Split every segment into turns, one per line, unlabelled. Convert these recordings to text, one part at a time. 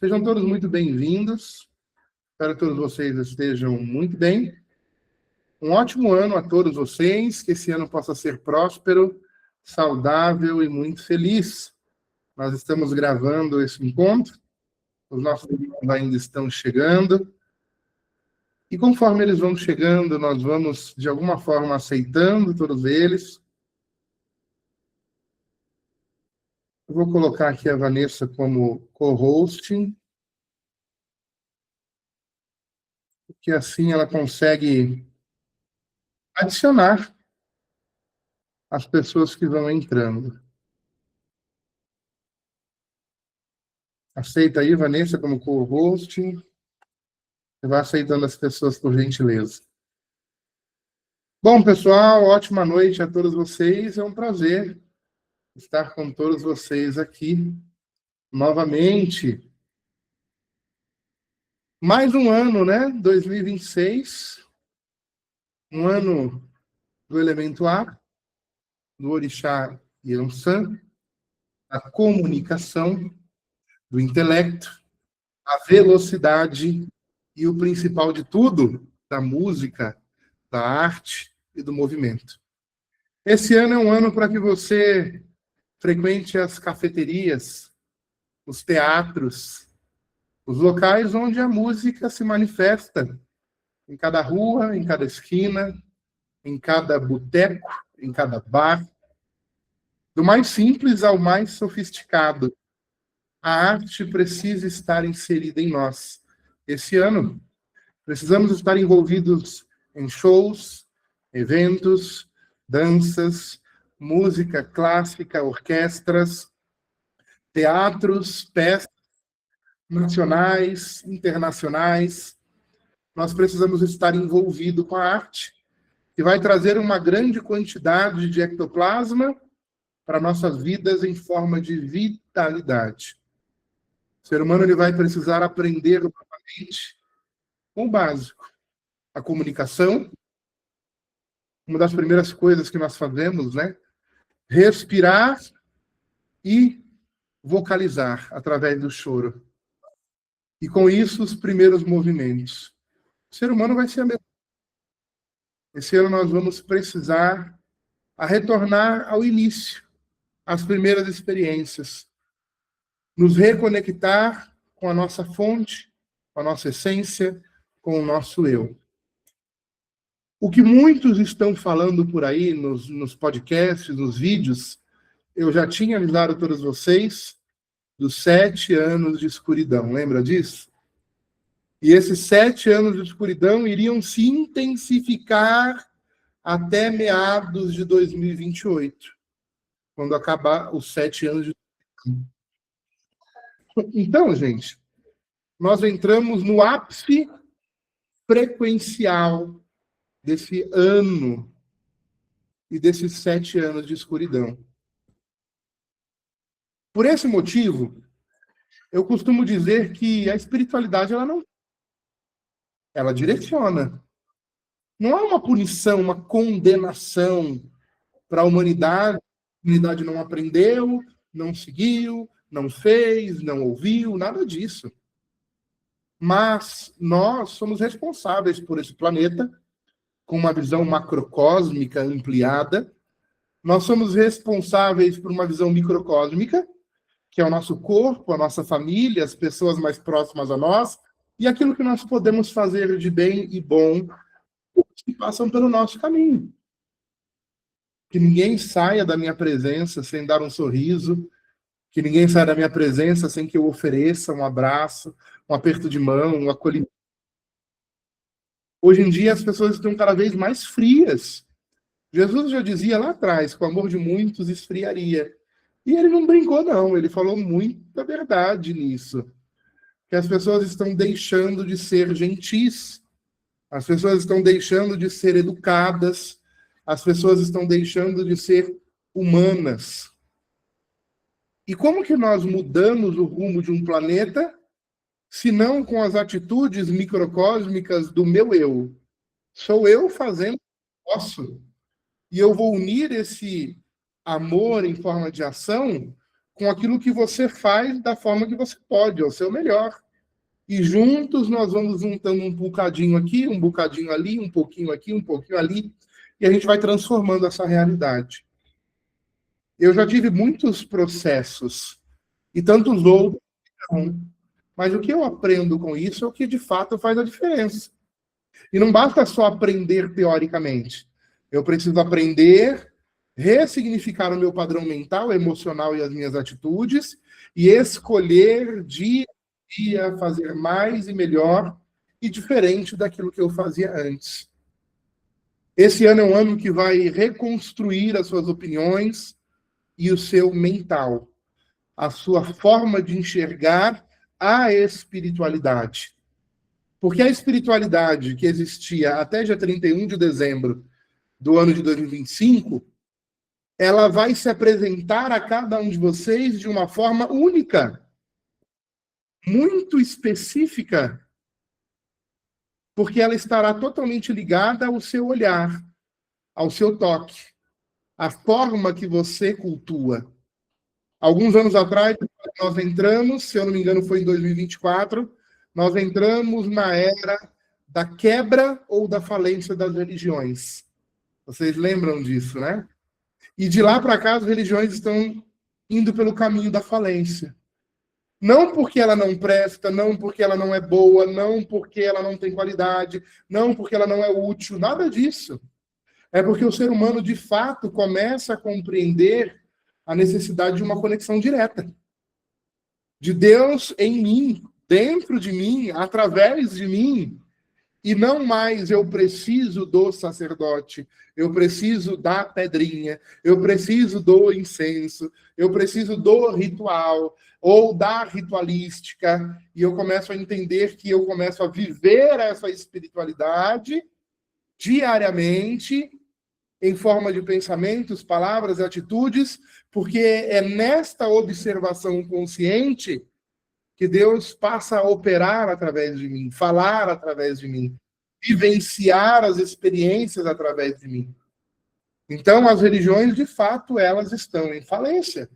Sejam todos muito bem-vindos. Espero que todos vocês estejam muito bem. Um ótimo ano a todos vocês, que esse ano possa ser próspero, saudável e muito feliz. Nós estamos gravando esse encontro, os nossos irmãos ainda estão chegando, e conforme eles vão chegando, nós vamos, de alguma forma, aceitando todos eles. Eu vou colocar aqui a Vanessa como co-hosting, porque assim ela consegue adicionar as pessoas que vão entrando. Aceita aí, Vanessa, como co-hosting. Você vai aceitando as pessoas, por gentileza. Bom, pessoal, ótima noite a todos vocês. É um prazer estar com todos vocês aqui novamente. Mais um ano, né? 2026. Um ano do elemento ar, do orixá Yansan, da comunicação, do intelecto, a velocidade e o principal de tudo, da música, da arte e do movimento. Esse ano é um ano para que você frequente as cafeterias, os teatros, os locais onde a música se manifesta, em cada rua, em cada esquina, em cada boteco, em cada bar, do mais simples ao mais sofisticado. A arte precisa estar inserida em nós. Esse ano, precisamos estar envolvidos em shows, eventos, danças, música clássica, orquestras, teatros, peças nacionais, internacionais. Nós precisamos estar envolvidos com a arte, que vai trazer uma grande quantidade de ectoplasma para nossas vidas em forma de vitalidade. O ser humano ele vai precisar aprender novamente o básico, a comunicação. Uma das primeiras coisas que nós fazemos, né? Respirar e vocalizar através do choro. E com isso, os primeiros movimentos. O ser humano vai ser a mesma. Esse ano nós vamos precisar retornar ao início, às primeiras experiências. Nos reconectar com a nossa fonte, com a nossa essência, com o nosso eu. O que muitos estão falando por aí, nos podcasts, nos vídeos, eu já tinha avisado a todos vocês dos 7 anos de escuridão, lembra disso? E esses 7 anos de escuridão iriam se intensificar até meados de 2028, quando acabar os 7 anos de escuridão. Então, gente, nós entramos no ápice frequencial desse ano e desses 7 anos de escuridão. Por esse motivo, eu costumo dizer que a espiritualidade ela direciona. Não é uma punição, uma condenação para a humanidade. A humanidade não aprendeu, não seguiu, não fez, não ouviu, nada disso. Mas nós somos responsáveis por esse planeta, com uma visão macrocósmica ampliada. Nós somos responsáveis por uma visão microcósmica, que é o nosso corpo, a nossa família, as pessoas mais próximas a nós, e aquilo que nós podemos fazer de bem e bom que passam pelo nosso caminho. Que ninguém saia da minha presença sem dar um sorriso, que ninguém saia da minha presença sem que eu ofereça um abraço, um aperto de mão, um acolhimento. Hoje em dia as pessoas estão cada vez mais frias. Jesus já dizia lá atrás que o amor de muitos esfriaria. E ele não brincou, não. Ele falou muita verdade nisso. Que as pessoas estão deixando de ser gentis. As pessoas estão deixando de ser educadas. As pessoas estão deixando de ser humanas. E como que nós mudamos o rumo de um planeta, se não com as atitudes microcósmicas do meu eu? Sou eu fazendo o que posso. E eu vou unir esse amor em forma de ação com aquilo que você faz da forma que você pode, ao seu melhor. E juntos nós vamos juntando um bocadinho aqui, um bocadinho ali, um pouquinho aqui, um pouquinho ali, e a gente vai transformando essa realidade. Eu já tive muitos processos, e tantos outros não. Mas o que eu aprendo com isso é o que de fato faz a diferença. E não basta só aprender teoricamente. Eu preciso aprender, ressignificar o meu padrão mental, emocional e as minhas atitudes, e escolher dia a dia fazer mais e melhor e diferente daquilo que eu fazia antes. Esse ano é um ano que vai reconstruir as suas opiniões e o seu mental, a sua forma de enxergar a espiritualidade. Porque a espiritualidade que existia até dia 31 de dezembro do ano de 2025, ela vai se apresentar a cada um de vocês de uma forma única, muito específica, porque ela estará totalmente ligada ao seu olhar, ao seu toque, à forma que você cultua. Alguns anos atrás, nós entramos, se eu não me engano foi em 2024, nós entramos na era da quebra ou da falência das religiões. Vocês lembram disso, né? E de lá para cá, as religiões estão indo pelo caminho da falência. Não porque ela não presta, não porque ela não é boa, não porque ela não tem qualidade, não porque ela não é útil, nada disso. É porque o ser humano, de fato, começa a compreender a necessidade de uma conexão direta. De Deus em mim, dentro de mim, através de mim. E não mais eu preciso do sacerdote, eu preciso da pedrinha, eu preciso do incenso, eu preciso do ritual ou da ritualística. E eu começo a entender que eu começo a viver essa espiritualidade diariamente, em forma de pensamentos, palavras e atitudes, porque é nesta observação consciente que Deus passa a operar através de mim, falar através de mim, vivenciar as experiências através de mim. Então, as religiões, de fato, elas estão em falência.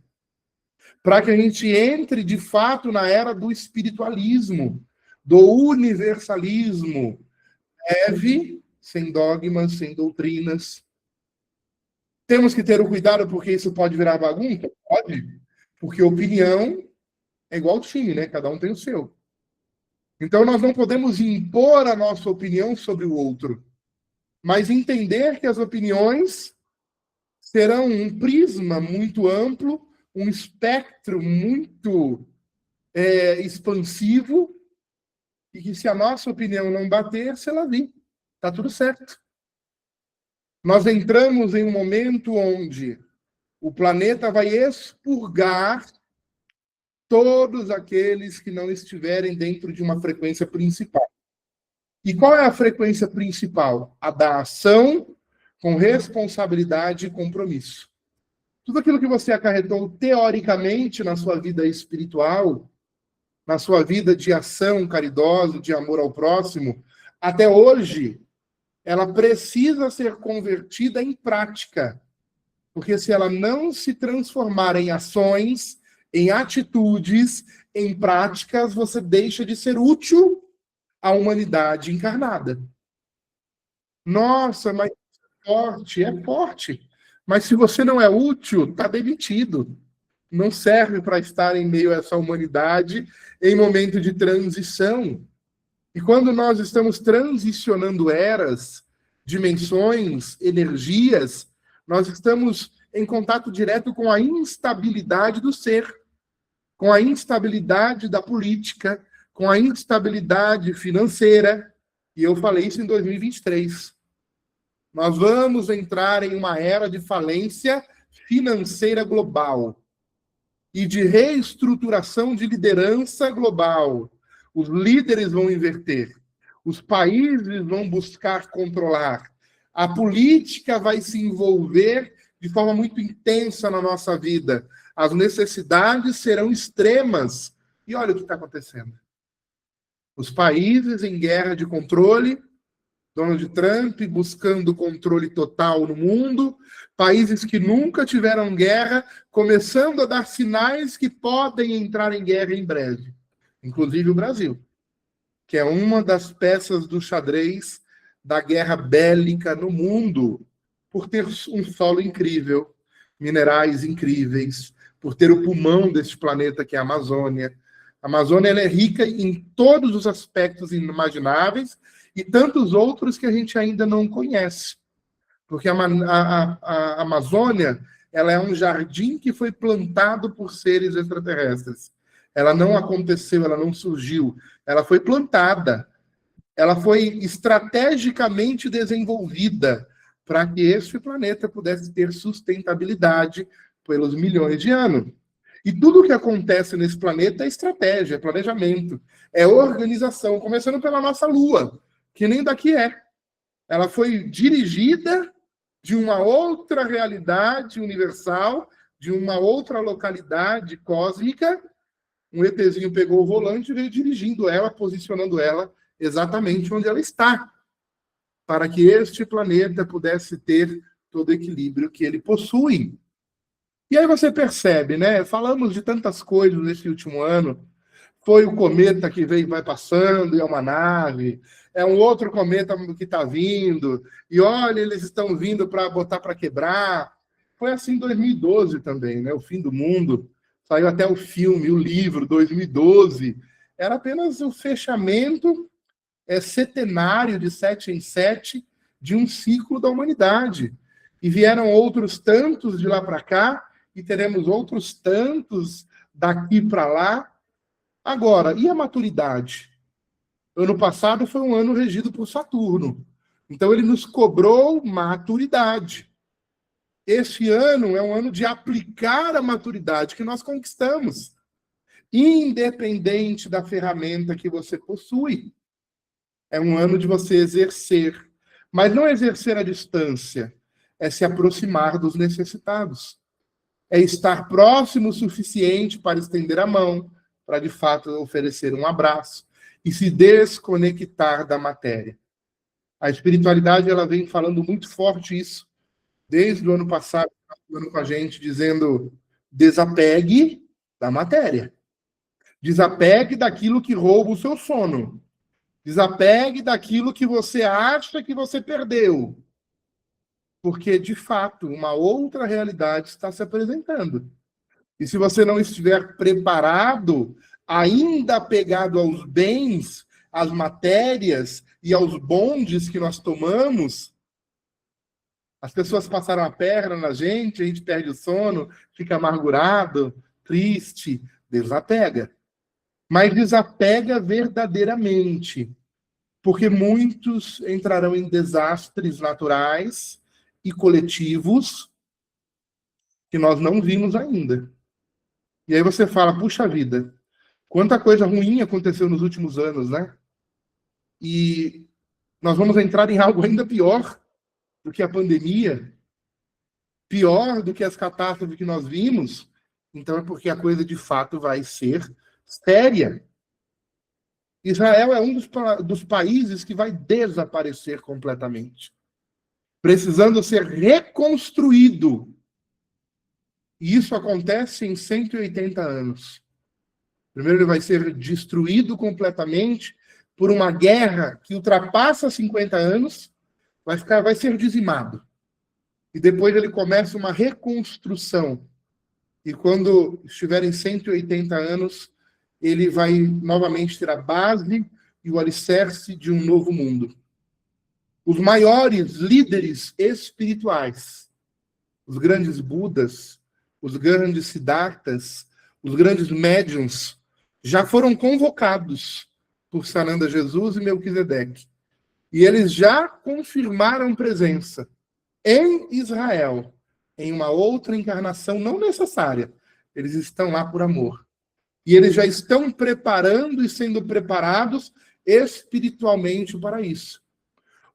Para que a gente entre, de fato, na era do espiritualismo, do universalismo, leve, sem dogmas, sem doutrinas. Temos que ter o cuidado porque isso pode virar bagunça? Pode. Porque opinião é igual time, né? Cada um tem o seu. Então, nós não podemos impor a nossa opinião sobre o outro, mas entender que as opiniões serão um prisma muito amplo, um espectro muito expansivo, e que se a nossa opinião não bater, se ela vir, está tudo certo. Nós entramos em um momento onde o planeta vai expurgar todos aqueles que não estiverem dentro de uma frequência principal. E qual é a frequência principal? A da ação com responsabilidade e compromisso. Tudo aquilo que você acarretou teoricamente na sua vida espiritual, na sua vida de ação caridosa, de amor ao próximo, até hoje, ela precisa ser convertida em prática. Porque se ela não se transformar em ações, em atitudes, em práticas, você deixa de ser útil à humanidade encarnada. Nossa, mas é forte. Mas se você não é útil, está demitido. Não serve para estar em meio a essa humanidade em momento de transição. E quando nós estamos transicionando eras, dimensões, energias, nós estamos em contato direto com a instabilidade do ser, com a instabilidade da política, com a instabilidade financeira. E eu falei isso em 2023. Nós vamos entrar em uma era de falência financeira global e de reestruturação de liderança global. Os líderes vão inverter, os países vão buscar controlar, a política vai se envolver de forma muito intensa na nossa vida. As necessidades serão extremas. E olha o que está acontecendo. Os países em guerra de controle, Donald Trump buscando controle total no mundo, países que nunca tiveram guerra, começando a dar sinais que podem entrar em guerra em breve, inclusive o Brasil, que é uma das peças do xadrez da guerra bélica no mundo, por ter um solo incrível, minerais incríveis, por ter o pulmão deste planeta, que é a Amazônia. A Amazônia ela é rica em todos os aspectos inimagináveis e tantos outros que a gente ainda não conhece. Porque a Amazônia ela é um jardim que foi plantado por seres extraterrestres. Ela não aconteceu, ela não surgiu, ela foi plantada. Ela foi estrategicamente desenvolvida para que este planeta pudesse ter sustentabilidade pelos milhões de anos. E tudo o que acontece nesse planeta é estratégia, é planejamento, é organização, começando pela nossa Lua, que nem daqui é. Ela foi dirigida de uma outra realidade universal, de uma outra localidade cósmica. Um ETzinho pegou o volante e veio dirigindo ela, posicionando ela exatamente onde ela está, para que este planeta pudesse ter todo o equilíbrio que ele possui. E aí você percebe, né? Falamos de tantas coisas nesse último ano. Foi o cometa que veio, vai passando, e é uma nave. É um outro cometa que está vindo. E olha, eles estão vindo para botar para quebrar. Foi assim em 2012 também, né? O fim do mundo. Saiu até o filme, o livro, 2012. Era apenas o fechamento centenário de 7 em 7 de um ciclo da humanidade. E vieram outros tantos de lá para cá, e teremos outros tantos daqui para lá. Agora, e a maturidade? Ano passado foi um ano regido por Saturno. Então, ele nos cobrou maturidade. Este ano é um ano de aplicar a maturidade que nós conquistamos, independente da ferramenta que você possui. É um ano de você exercer, mas não exercer à distância, é se aproximar dos necessitados. É estar próximo o suficiente para estender a mão, para de fato oferecer um abraço e se desconectar da matéria. A espiritualidade ela vem falando muito forte isso, desde o ano passado, falando com a gente, dizendo: desapegue da matéria. Desapegue daquilo que rouba o seu sono. Desapegue daquilo que você acha que você perdeu. Porque, de fato, uma outra realidade está se apresentando. E se você não estiver preparado, ainda apegado aos bens, às matérias e aos bondes que nós tomamos, as pessoas passaram a perna na gente, a gente perde o sono, fica amargurado, triste, desapega. Mas desapega verdadeiramente, porque muitos entrarão em desastres naturais e coletivos que nós não vimos ainda. E aí você fala, puxa vida, quanta coisa ruim aconteceu nos últimos anos, né? E nós vamos entrar em algo ainda pior do que a pandemia, pior do que as catástrofes que nós vimos. Então é porque a coisa de fato vai ser séria. Israel é um dos países que vai desaparecer completamente, precisando ser reconstruído. E isso acontece em 180 anos. Primeiro, ele vai ser destruído completamente por uma guerra que ultrapassa 50 anos, vai ser dizimado. E depois ele começa uma reconstrução. E quando estiverem 180 anos, ele vai novamente ter a base e o alicerce de um novo mundo. Os maiores líderes espirituais, os grandes Budas, os grandes Siddharthas, os grandes médiuns, já foram convocados por Sananda Jesus e Melquisedeque. E eles já confirmaram presença em Israel, em uma outra encarnação não necessária. Eles estão lá por amor. E eles já estão preparando e sendo preparados espiritualmente para isso.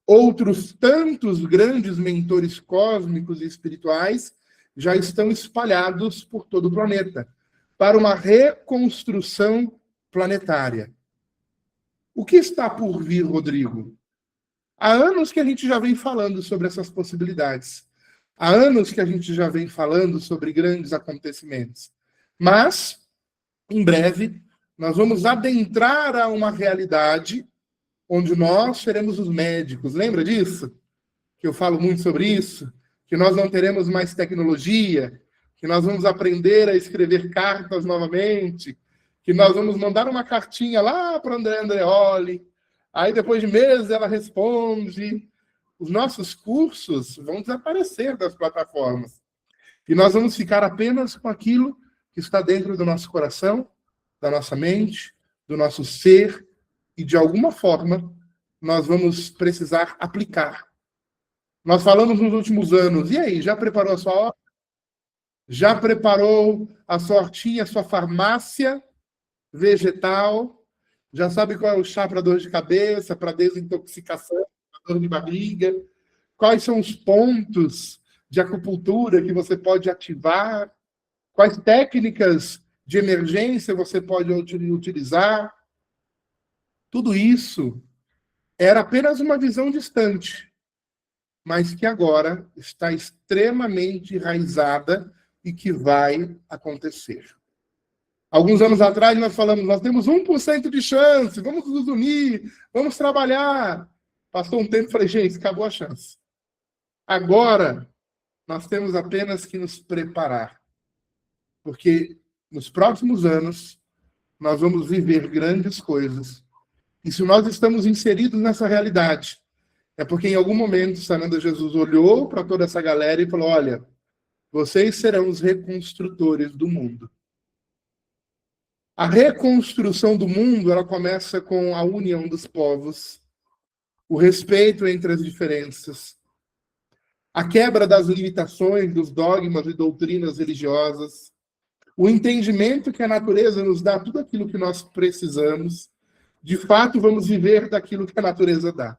Outros tantos grandes mentores cósmicos e espirituais já estão espalhados por todo o planeta para uma reconstrução planetária. O que está por vir, Rodrigo? Há anos que a gente já vem falando sobre essas possibilidades. Há anos que a gente já vem falando sobre grandes acontecimentos. Mas, em breve, nós vamos adentrar a uma realidade onde nós seremos os médicos. Lembra disso? Que eu falo muito sobre isso? Que nós não teremos mais tecnologia, que nós vamos aprender a escrever cartas novamente, que nós vamos mandar uma cartinha lá para André Andreoli, aí depois de meses ela responde. Os nossos cursos vão desaparecer das plataformas. E nós vamos ficar apenas com aquilo que está dentro do nosso coração, da nossa mente, do nosso ser, e de alguma forma nós vamos precisar aplicar. Nós falamos nos últimos anos, e aí, já preparou a sua horta? Já preparou a sua hortinha, a sua farmácia vegetal? Já sabe qual é o chá para dor de cabeça, para desintoxicação, para dor de barriga? Quais são os pontos de acupuntura que você pode ativar? Quais técnicas de emergência você pode utilizar? Tudo isso era apenas uma visão distante, mas que agora está extremamente enraizada e que vai acontecer. Alguns anos atrás nós falamos, nós temos 1% de chance, vamos nos unir, vamos trabalhar. Passou um tempo e falei, gente, acabou a chance. Agora, nós temos apenas que nos preparar. Porque nos próximos anos, nós vamos viver grandes coisas. E se nós estamos inseridos nessa realidade, é porque em algum momento, Sananda Jesus olhou para toda essa galera e falou, olha, vocês serão os reconstrutores do mundo. A reconstrução do mundo, ela começa com a união dos povos, o respeito entre as diferenças, a quebra das limitações, dos dogmas e doutrinas religiosas, o entendimento que a natureza nos dá tudo aquilo que nós precisamos. De fato, vamos viver daquilo que a natureza dá.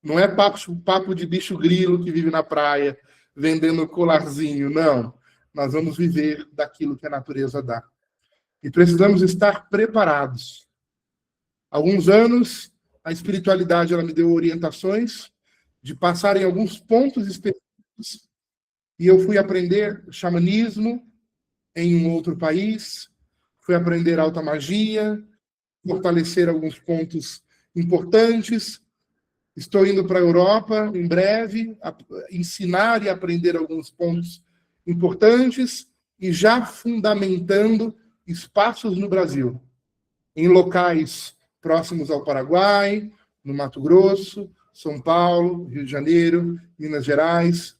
Não é papo de bicho grilo que vive na praia, vendendo colarzinho, não. Nós vamos viver daquilo que a natureza dá. E precisamos estar preparados. Há alguns anos, a espiritualidade ela me deu orientações de passar em alguns pontos específicos, e eu fui aprender xamanismo em um outro país, fui aprender alta magia, fortalecer alguns pontos importantes. Estou indo para a Europa em breve, ensinar e aprender alguns pontos importantes e já fundamentando espaços no Brasil, em locais próximos ao Paraguai, no Mato Grosso, São Paulo, Rio de Janeiro, Minas Gerais.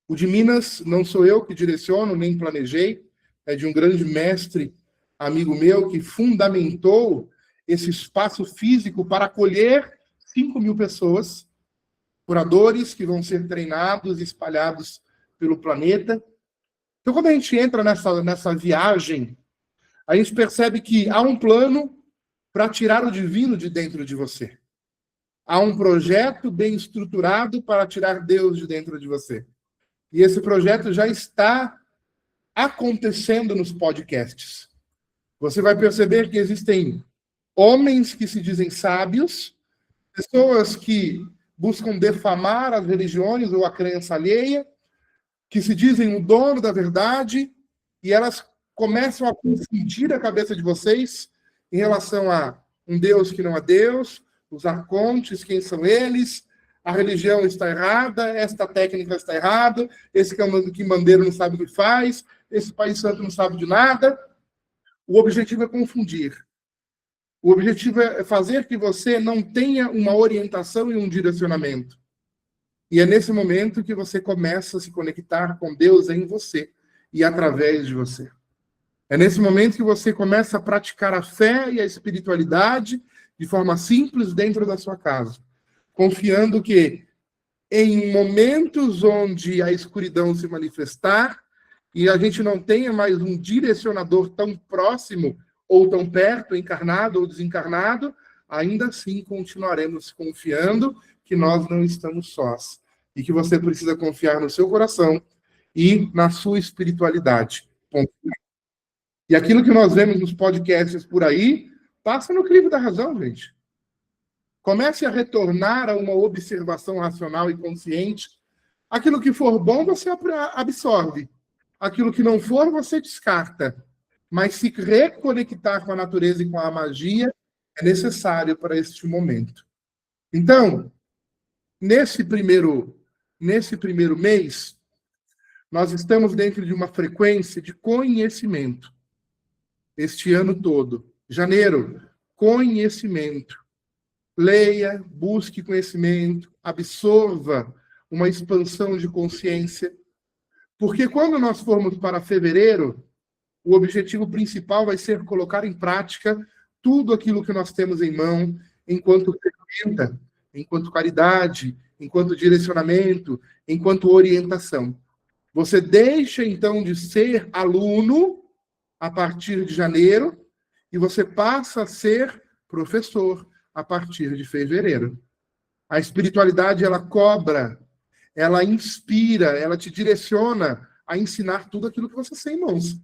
O de Minas não sou eu que direciono, nem planejei, é de um grande mestre, amigo meu, que fundamentou esse espaço físico para acolher 5.000 pessoas, curadores que vão ser treinados e espalhados pelo planeta. Então, quando a gente entra nessa viagem, a gente percebe que há um plano para tirar o divino de dentro de você. Há um projeto bem estruturado para tirar Deus de dentro de você. E esse projeto já está acontecendo nos podcasts. Você vai perceber que existem homens que se dizem sábios, pessoas que buscam defamar as religiões ou a crença alheia, que se dizem o dono da verdade, e elas começam a confundir a cabeça de vocês em relação a um Deus que não é Deus, os arcontes, quem são eles, a religião está errada, esta técnica está errada, esse quimbandeiro não sabe o que faz, esse país santo não sabe de nada. O objetivo é confundir. O objetivo é fazer que você não tenha uma orientação e um direcionamento. E é nesse momento que você começa a se conectar com Deus em você e através de você. É nesse momento que você começa a praticar a fé e a espiritualidade de forma simples dentro da sua casa, confiando que em momentos onde a escuridão se manifestar e a gente não tenha mais um direcionador tão próximo ou tão perto, encarnado ou desencarnado, ainda assim continuaremos confiando que nós não estamos sós e que você precisa confiar no seu coração e na sua espiritualidade. E aquilo que nós vemos nos podcasts por aí, passa no crivo da razão, gente. Comece a retornar a uma observação racional e consciente. Aquilo que for bom, você absorve. Aquilo que não for, você descarta. Mas se reconectar com a natureza e com a magia é necessário para este momento. Então, nesse primeiro mês, nós estamos dentro de uma frequência de conhecimento. Este ano todo. Janeiro, conhecimento. Leia, busque conhecimento, absorva uma expansão de consciência. Porque quando nós formos para fevereiro, o objetivo principal vai ser colocar em prática tudo aquilo que nós temos em mão enquanto ferramenta, enquanto caridade, enquanto direcionamento, enquanto orientação. Você deixa, então, de ser aluno a partir de janeiro e você passa a ser professor a partir de fevereiro. A espiritualidade, ela cobra, ela inspira, ela te direciona a ensinar tudo aquilo que você tem em mãos.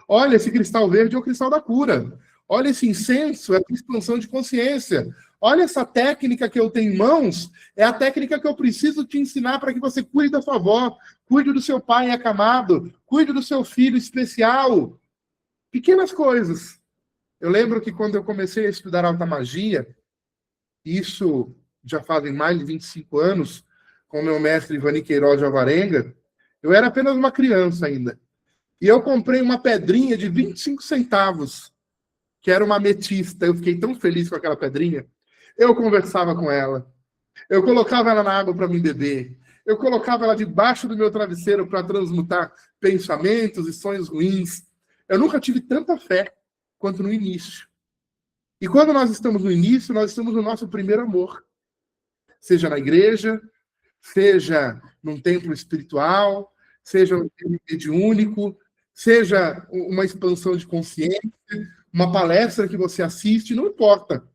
Olha, esse cristal verde é o cristal da cura. Olha, esse incenso é a expansão de consciência. Olha, essa técnica que eu tenho em mãos é a técnica que eu preciso te ensinar para que você cuide da sua avó, cuide do seu pai acamado, cuide do seu filho especial. Pequenas coisas. Eu lembro que quando eu comecei a estudar alta magia, isso já fazem mais de 25 anos, com o meu mestre Ivani Queiroz de Alvarenga, eu era apenas uma criança ainda. E eu comprei uma pedrinha de 25 centavos, que era uma ametista. Eu fiquei tão feliz com aquela pedrinha. Eu conversava com ela. Eu colocava ela na água para me beber. Eu colocava ela debaixo do meu travesseiro para transmutar pensamentos e sonhos ruins. Eu nunca tive tanta fé quanto no início. E quando nós estamos no início, nós estamos no nosso primeiro amor. Seja na igreja, seja num templo espiritual, seja um templo mediúnico, seja uma expansão de consciência, uma palestra que você assiste, não importa.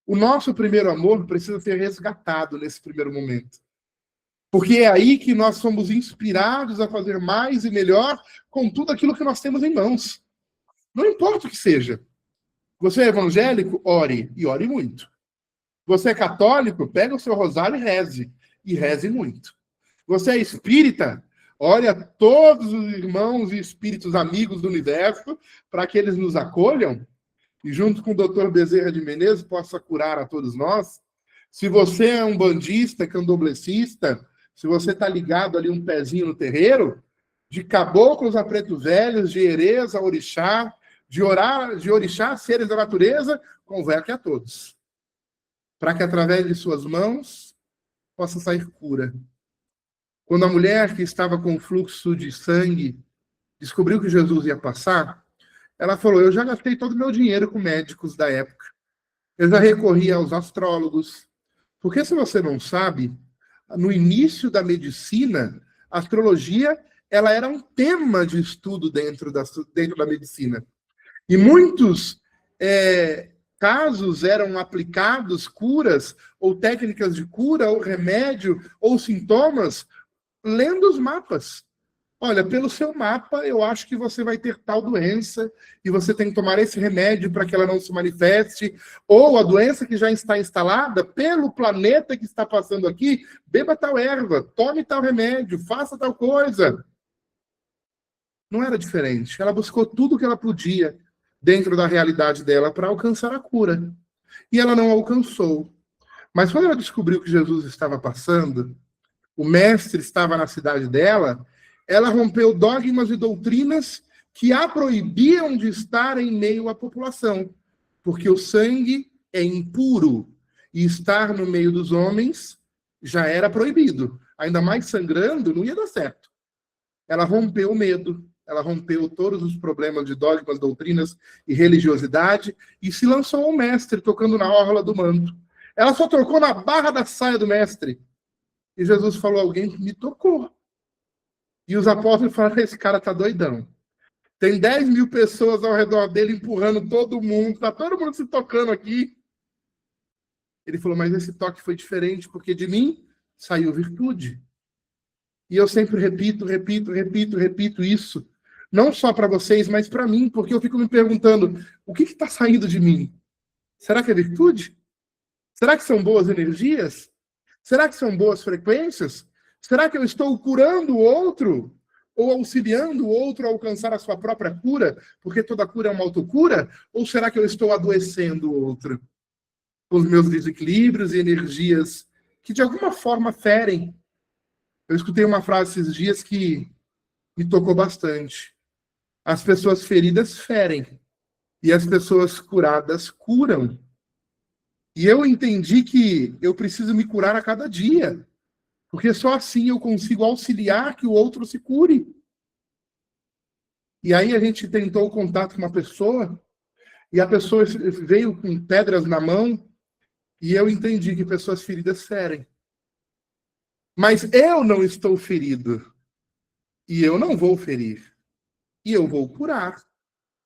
O nosso primeiro amor precisa ser resgatado nesse primeiro momento. Porque é aí que nós somos inspirados a fazer mais e melhor com tudo aquilo que nós temos em mãos. Não importa o que seja. Você é evangélico? Ore. E ore muito. Você é católico? Pega o seu rosário e reze. E reze muito. Você é espírita? Ore a todos os irmãos e espíritos amigos do universo para que eles nos acolham e junto com o Dr. Bezerra de Menezes possa curar a todos nós. Se você é um bandista, candomblessista, se você está ligado ali um pezinho no terreiro, de caboclos a preto velhos, de herês a orixá, de orixá, seres da natureza, convoque a todos. Para que através de suas mãos possa sair cura. Quando a mulher que estava com fluxo de sangue descobriu que Jesus ia passar, ela falou, eu já gastei todo o meu dinheiro com médicos da época. Eu já recorri aos astrólogos. Porque se você não sabe, no início da medicina, a astrologia ela era um tema de estudo dentro da medicina. E muitos casos eram aplicados, curas, ou técnicas de cura, ou remédio, ou sintomas, lendo os mapas. Olha, pelo seu mapa, eu acho que você vai ter tal doença e você tem que tomar esse remédio para que ela não se manifeste. Ou a doença que já está instalada, pelo planeta que está passando aqui, beba tal erva, tome tal remédio, faça tal coisa. Não era diferente. Ela buscou tudo que ela podia dentro da realidade dela para alcançar a cura. E ela não alcançou. Mas quando ela descobriu que Jesus estava passando, o mestre estava na cidade dela, ela rompeu dogmas e doutrinas que a proibiam de estar em meio à população, porque o sangue é impuro e estar no meio dos homens já era proibido. Ainda mais sangrando, não ia dar certo. Ela rompeu o medo, ela rompeu todos os problemas de dogmas, doutrinas e religiosidade e se lançou ao mestre, tocando na orla do manto. Ela só tocou na barra da saia do mestre. E Jesus falou, alguém me tocou. E os apóstolos falaram, esse cara tá doidão. Tem 10.000 pessoas ao redor dele empurrando todo mundo, tá todo mundo se tocando aqui. Ele falou, mas esse toque foi diferente, porque de mim saiu virtude. E eu sempre repito isso. Não só para vocês, mas para mim, porque eu fico me perguntando, o que está saindo de mim? Será que é virtude? Será que são boas energias? Será que são boas frequências? Será que eu estou curando o outro? Ou auxiliando o outro a alcançar a sua própria cura? Porque toda cura é uma autocura? Ou será que eu estou adoecendo o outro? Com os meus desequilíbrios e energias que de alguma forma ferem. Eu escutei uma frase esses dias que me tocou bastante. As pessoas feridas ferem e as pessoas curadas curam. E eu entendi que eu preciso me curar a cada dia, porque só assim eu consigo auxiliar que o outro se cure. E aí a gente tentou o contato com uma pessoa, e a pessoa veio com pedras na mão, e eu entendi que pessoas feridas ferem. Mas eu não estou ferido, e eu não vou ferir, e eu vou curar,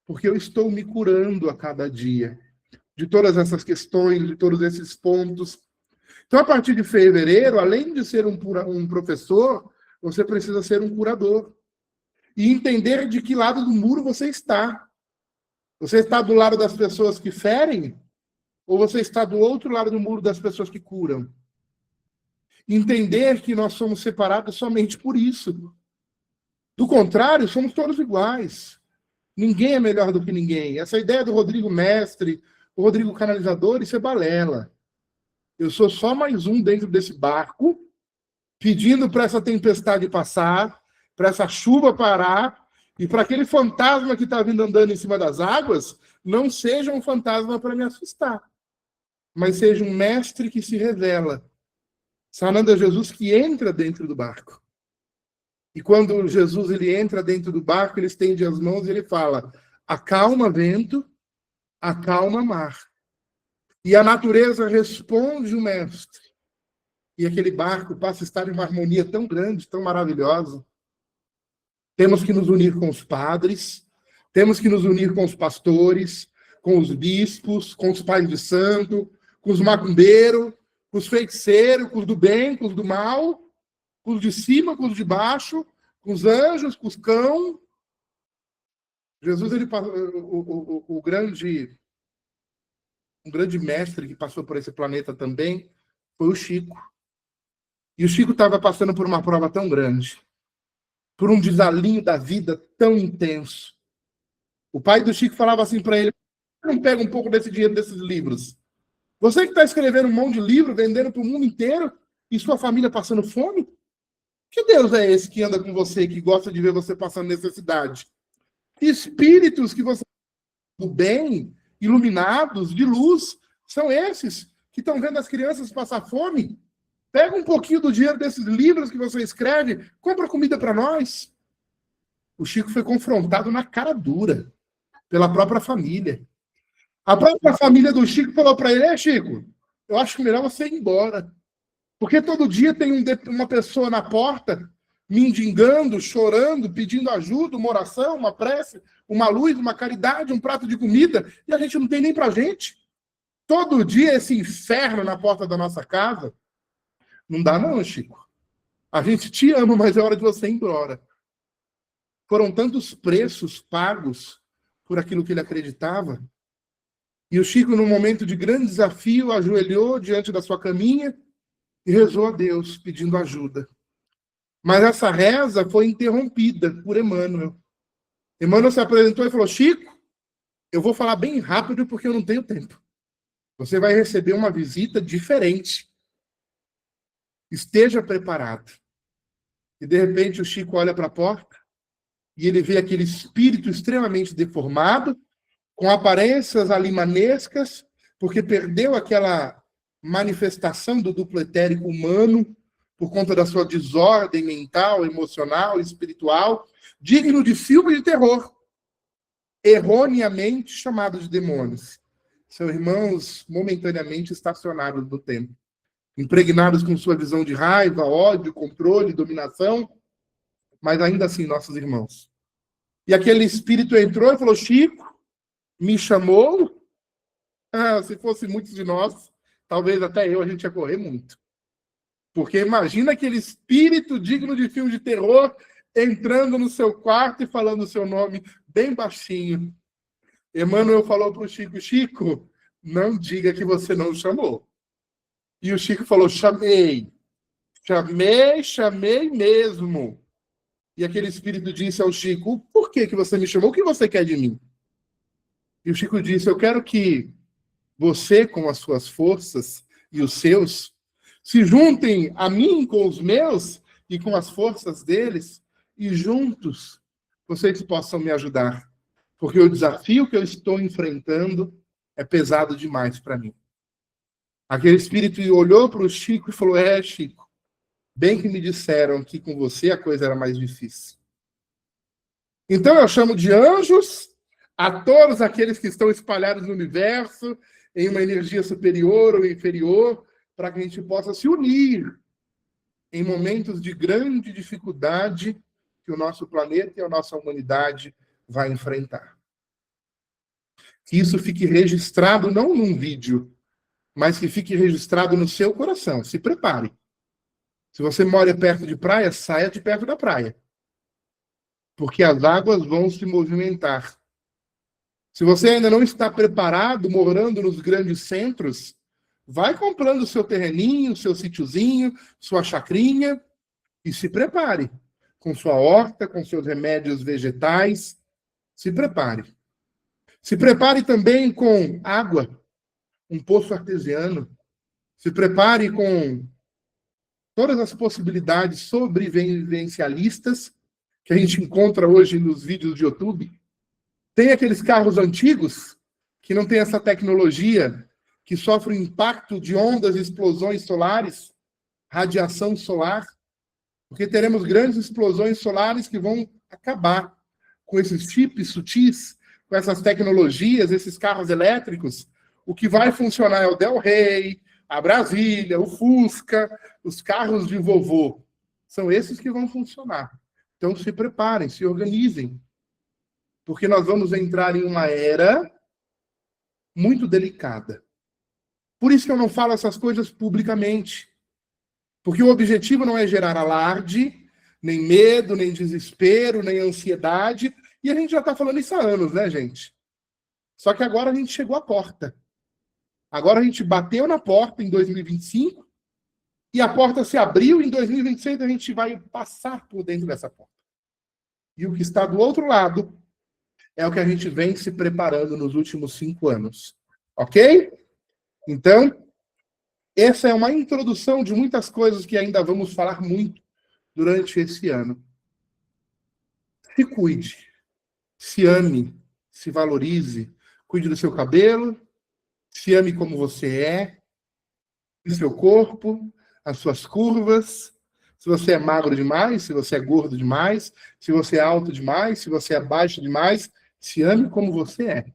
porque eu estou me curando a cada dia, de todas essas questões, de todos esses pontos. Então, a partir de fevereiro, além de ser um professor, você precisa ser um curador. E entender de que lado do muro você está. Você está do lado das pessoas que ferem? Ou você está do outro lado do muro das pessoas que curam? Entender que nós somos separados somente por isso. Do contrário, somos todos iguais. Ninguém é melhor do que ninguém. Essa ideia do Rodrigo Mestre, o Rodrigo Canalizador, isso é balela. Eu sou só mais um dentro desse barco, pedindo para essa tempestade passar, para essa chuva parar, e para aquele fantasma que está vindo andando em cima das águas, não seja um fantasma para me assustar, mas seja um mestre que se revela. Sanando é Jesus que entra dentro do barco. E quando Jesus ele entra dentro do barco, ele estende as mãos e ele fala: acalma vento, acalma mar. E a natureza responde o mestre. E aquele barco passa a estar em uma harmonia tão grande, tão maravilhosa. Temos que nos unir com os padres, temos que nos unir com os pastores, com os bispos, com os pais de santo, com os macumbeiros, com os feiticeiros, com os do bem, com os do mal, com os de cima, com os de baixo, com os anjos, com os cão. Jesus, ele, o grande mestre que passou por esse planeta também foi o Chico. E o Chico estava passando por uma prova tão grande, por um desalinho da vida tão intenso. O pai do Chico falava assim para ele: não pega um pouco desse dinheiro desses livros? Você que está escrevendo um monte de livro, vendendo para o mundo inteiro, e sua família passando fome? Que Deus é esse que anda com você, que gosta de ver você passando necessidade? Que espíritos que você do bem, iluminados, de luz, são esses que estão vendo as crianças passar fome? Pega um pouquinho do dinheiro desses livros que você escreve, compra comida para nós. O Chico foi confrontado na cara dura pela própria família. A própria família do Chico falou para ele: Chico, eu acho melhor você ir embora. Porque todo dia tem uma pessoa na porta, mendigando, chorando, pedindo ajuda, uma oração, uma prece, uma luz, uma caridade, um prato de comida, e a gente não tem nem para a gente. Todo dia esse inferno na porta da nossa casa. Não dá não, Chico. A gente te ama, mas é hora de você ir embora. Foram tantos preços pagos por aquilo que ele acreditava. E o Chico, num momento de grande desafio, ajoelhou diante da sua caminha e rezou a Deus, pedindo ajuda. Mas essa reza foi interrompida por Emmanuel. Emmanuel se apresentou e falou: Chico, eu vou falar bem rápido porque eu não tenho tempo. Você vai receber uma visita diferente. Esteja preparado. E de repente o Chico olha para a porta e ele vê aquele espírito extremamente deformado, com aparências alimanescas, porque perdeu aquela manifestação do duplo etérico humano por conta da sua desordem mental, emocional, espiritual, digno de filme de terror, erroneamente chamados de demônios. São irmãos momentaneamente estacionados no tempo, impregnados com sua visão de raiva, ódio, controle, dominação, mas ainda assim nossos irmãos. E aquele espírito entrou e falou: Chico, me chamou? Se fosse muitos de nós, talvez até eu, a gente ia correr muito. Porque imagina aquele espírito digno de filme de terror entrando no seu quarto e falando o seu nome bem baixinho. Emmanuel falou para o Chico: Chico, não diga que você não o chamou. E o Chico falou, chamei mesmo. E aquele espírito disse ao Chico, por que você me chamou? O que você quer de mim? E o Chico disse, eu quero que você, com as suas forças e os seus, se juntem a mim com os meus e com as forças deles, e juntos vocês possam me ajudar. Porque o desafio que eu estou enfrentando é pesado demais para mim. Aquele espírito olhou para o Chico e falou, Chico, bem que me disseram que com você a coisa era mais difícil. Então eu chamo de anjos a todos aqueles que estão espalhados no universo, em uma energia superior ou inferior, para que a gente possa se unir em momentos de grande dificuldade que o nosso planeta e a nossa humanidade vai enfrentar. Que isso fique registrado não num vídeo, mas que fique registrado no seu coração. Se prepare. Se você mora perto de praia, saia de perto da praia. Porque as águas vão se movimentar. Se você ainda não está preparado, morando nos grandes centros, vai comprando o seu terreninho, seu sítiozinho, sua chacrinha e se prepare. Com sua horta, com seus remédios vegetais. Se prepare. Se prepare também com água, um poço artesiano. Se prepare com todas as possibilidades sobrevivencialistas que a gente encontra hoje nos vídeos de YouTube. Tem aqueles carros antigos que não tem essa tecnologia, que sofrem impacto de ondas e explosões solares, radiação solar, porque teremos grandes explosões solares que vão acabar com esses chips sutis, com essas tecnologias, esses carros elétricos. O que vai funcionar é o Del Rey, a Brasília, o Fusca, os carros de vovô. São esses que vão funcionar. Então se preparem, se organizem. Porque nós vamos entrar em uma era muito delicada. Por isso que eu não falo essas coisas publicamente. Porque o objetivo não é gerar alarde, nem medo, nem desespero, nem ansiedade. E a gente já está falando isso há anos, né, gente? Só que agora a gente chegou à porta. Agora a gente bateu na porta em 2025 e a porta se abriu em 2026 a gente vai passar por dentro dessa porta. E o que está do outro lado é o que a gente vem se preparando nos últimos 5 anos. Ok? Então, essa é uma introdução de muitas coisas que ainda vamos falar muito durante esse ano. Se cuide, se ame, se valorize, cuide do seu cabelo, se ame como você é, do seu corpo, as suas curvas, se você é magro demais, se você é gordo demais, se você é alto demais, se você é baixo demais, se ame como você é.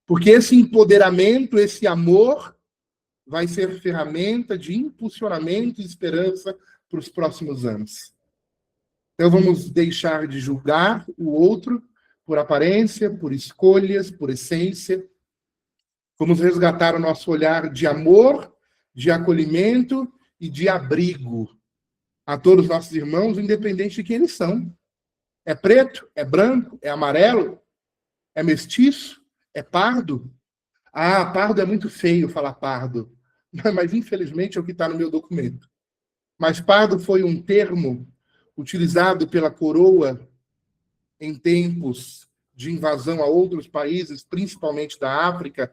Porque esse empoderamento, esse amor, vai ser ferramenta de impulsionamento e esperança para os próximos anos. Então vamos deixar de julgar o outro por aparência, por escolhas, por essência. Vamos resgatar o nosso olhar de amor, de acolhimento e de abrigo a todos os nossos irmãos, independente de quem eles são. É preto? É branco? É amarelo? É mestiço? É pardo? Ah, pardo é muito feio falar pardo. Mas, infelizmente, é o que está no meu documento. Mas pardo foi um termo utilizado pela coroa em tempos de invasão a outros países, principalmente da África,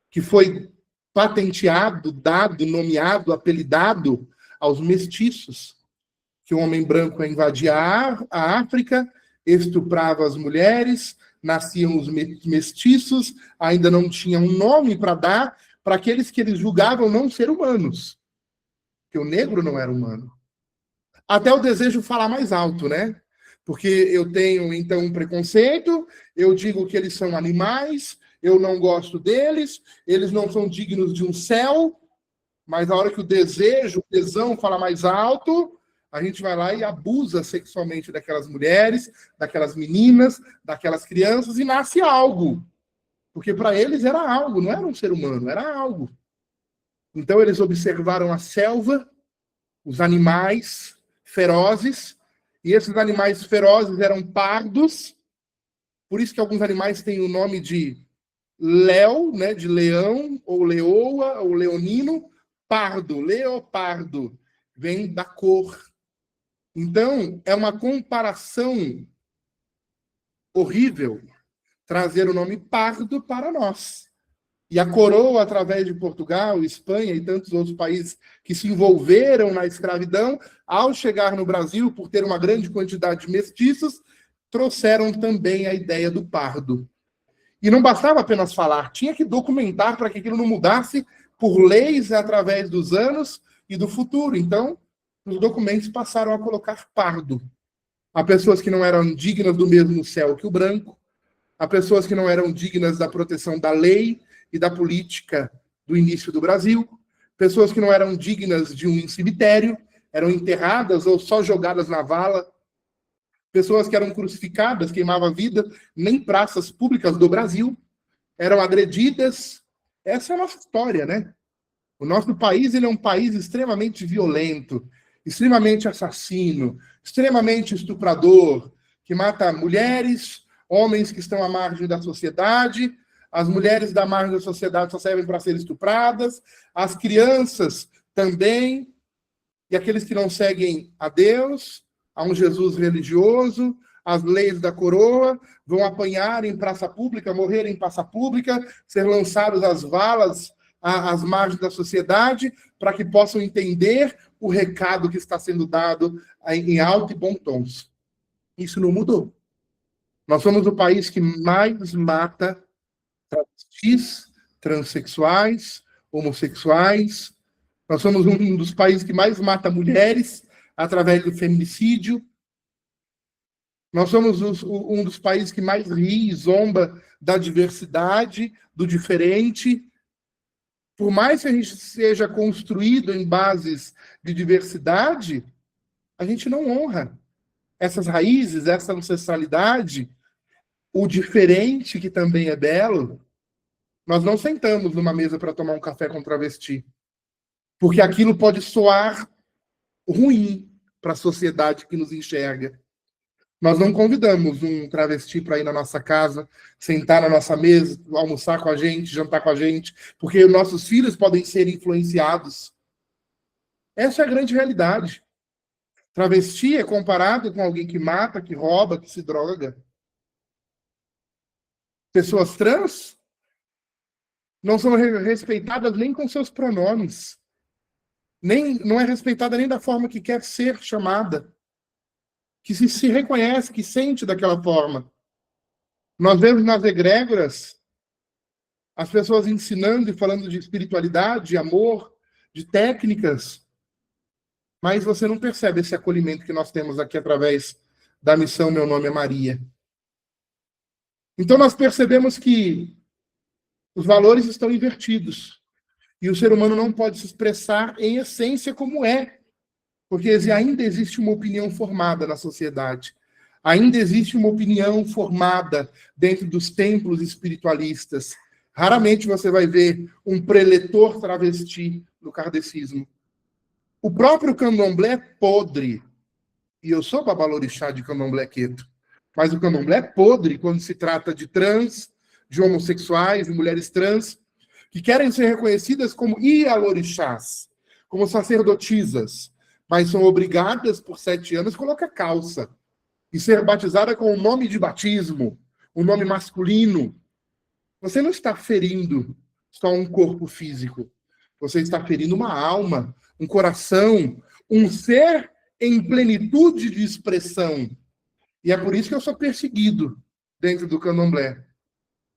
que foi patenteado, dado, nomeado, apelidado aos mestiços, que o homem branco invadia a África, estuprava as mulheres, nasciam os mestiços, ainda não tinham um nome para dar para aqueles que eles julgavam não ser humanos, porque o negro não era humano. Até o desejo falar mais alto, né? Porque eu tenho, então, um preconceito, eu digo que eles são animais, eu não gosto deles, eles não são dignos de um céu, mas a hora que o desejo, o tesão fala mais alto, a gente vai lá e abusa sexualmente daquelas mulheres, daquelas meninas, daquelas crianças, e nasce algo. Porque para eles era algo, não era um ser humano, era algo. Então eles observaram a selva, os animais ferozes, e esses animais ferozes eram pardos, por isso que alguns animais têm o nome de Léo, né, de leão, ou leoa, ou leonino, pardo, leopardo, vem da cor. Então, é uma comparação horrível trazer o nome pardo para nós. E a coroa, através de Portugal, Espanha e tantos outros países que se envolveram na escravidão, ao chegar no Brasil, por ter uma grande quantidade de mestiços, trouxeram também a ideia do pardo. E não bastava apenas falar, tinha que documentar para que aquilo não mudasse por leis através dos anos e do futuro. Então, os documentos passaram a colocar pardo. Há pessoas que não eram dignas do mesmo céu que o branco, há pessoas que não eram dignas da proteção da lei e da política do início do Brasil, pessoas que não eram dignas de um cemitério, eram enterradas ou só jogadas na vala, pessoas que eram crucificadas, queimavam a vida, nem praças públicas do Brasil, eram agredidas. Essa é a nossa história, né? O nosso país, ele é um país extremamente violento, extremamente assassino, extremamente estuprador, que mata mulheres, homens que estão à margem da sociedade, as mulheres da margem da sociedade só servem para ser estupradas, as crianças também, e aqueles que não seguem a Deus, a um Jesus religioso, as leis da coroa, vão apanhar em praça pública, morrer em praça pública, ser lançados às valas, às margens da sociedade, para que possam entender o recado que está sendo dado em alto e bom tons. Isso não mudou. Nós somos o país que mais mata travestis, transexuais, homossexuais. Nós somos um dos países que mais mata mulheres através do feminicídio. Nós somos um dos países que mais ri e zomba da diversidade, do diferente. Por mais que a gente seja construído em bases de diversidade, a gente não honra essas raízes, essa ancestralidade, o diferente, que também é belo. Nós não sentamos numa mesa para tomar um café com travesti, porque aquilo pode soar ruim para a sociedade que nos enxerga. Nós não convidamos um travesti para ir na nossa casa, sentar na nossa mesa, almoçar com a gente, jantar com a gente, porque nossos filhos podem ser influenciados. Essa é a grande realidade. Travesti é comparado com alguém que mata, que rouba, que se droga. Pessoas trans não são respeitadas nem com seus pronomes. Não é respeitada nem da forma que quer ser chamada. Que se reconhece, que sente daquela forma. Nós vemos nas egrégoras as pessoas ensinando e falando de espiritualidade, de amor, de técnicas, mas você não percebe esse acolhimento que nós temos aqui através da missão Meu Nome é Maria. Então nós percebemos que os valores estão invertidos e o ser humano não pode se expressar em essência como é, porque ainda existe uma opinião formada na sociedade. Ainda existe uma opinião formada dentro dos templos espiritualistas. Raramente você vai ver um preletor travesti no kardecismo. O próprio candomblé é podre. E eu sou babalorixá de candomblé queto. Mas o candomblé é podre quando se trata de trans, de homossexuais, de mulheres trans, que querem ser reconhecidas como ialorixás, como sacerdotisas, mas são obrigadas por 7 anos a colocar calça e ser batizada com o nome de batismo, um nome masculino. Você não está ferindo só um corpo físico. Você está ferindo uma alma, um coração, um ser em plenitude de expressão. E é por isso que eu sou perseguido dentro do candomblé.